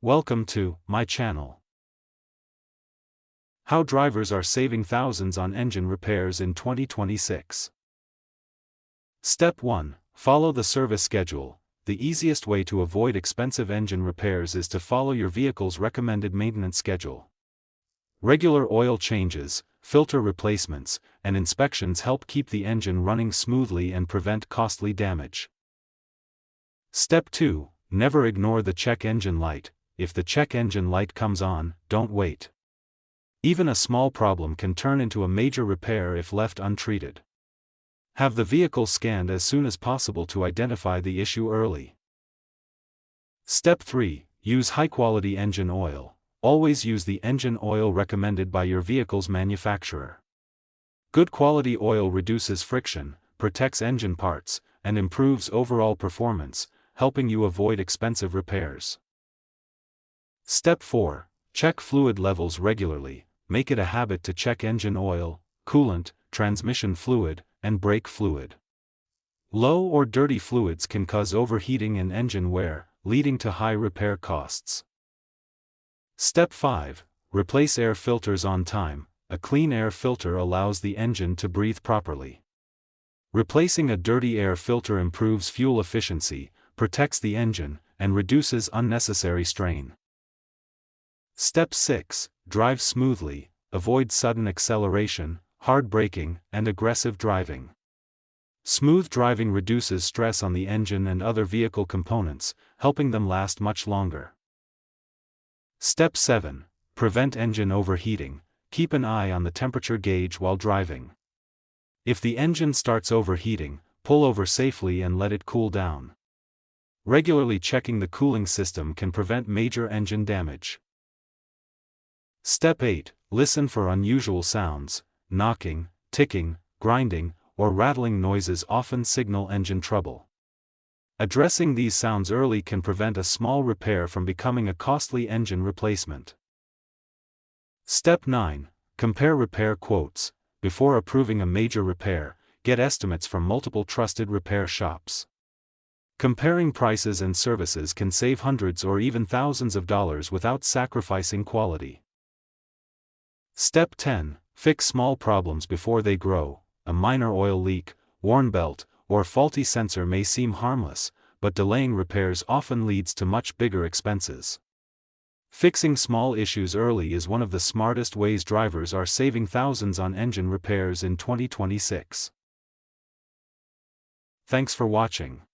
Welcome to my channel. How drivers are saving thousands on engine repairs in 2026. Step 1. Follow the service schedule. The easiest way to avoid expensive engine repairs is to follow your vehicle's recommended maintenance schedule. Regular oil changes, filter replacements, and inspections help keep the engine running smoothly and prevent costly damage. Step 2. Never ignore the check engine light. If the check engine light comes on, don't wait. Even a small problem can turn into a major repair if left untreated. Have the vehicle scanned as soon as possible to identify the issue early. Step 3. Use high-quality engine oil. Always use the engine oil recommended by your vehicle's manufacturer. Good quality oil reduces friction, protects engine parts, and improves overall performance, helping you avoid expensive repairs. Step 4. Check fluid levels regularly. Make it a habit to check engine oil, coolant, transmission fluid, and brake fluid. Low or dirty fluids can cause overheating and engine wear, leading to high repair costs. Step 5. Replace air filters on time. A clean air filter allows the engine to breathe properly. Replacing a dirty air filter improves fuel efficiency, protects the engine, and reduces unnecessary strain. Step 6. Drive smoothly. Avoid sudden acceleration, hard braking, and aggressive driving. Smooth driving reduces stress on the engine and other vehicle components, helping them last much longer. Step 7. Prevent engine overheating. Keep an eye on the temperature gauge while driving. If the engine starts overheating, pull over safely and let it cool down. Regularly checking the cooling system can prevent major engine damage. Step 8. Listen for unusual sounds. Knocking, ticking, grinding, or rattling noises often signal engine trouble. Addressing these sounds early can prevent a small repair from becoming a costly engine replacement. Step 9. Compare repair quotes. Before approving a major repair, get estimates from multiple trusted repair shops. Comparing prices and services can save hundreds or even thousands of dollars without sacrificing quality. Step 10. Fix small problems before they grow. A minor oil leak, worn belt, or faulty sensor may seem harmless, but delaying repairs often leads to much bigger expenses. Fixing small issues early is one of the smartest ways drivers are saving thousands on engine repairs in 2026. Thanks for watching.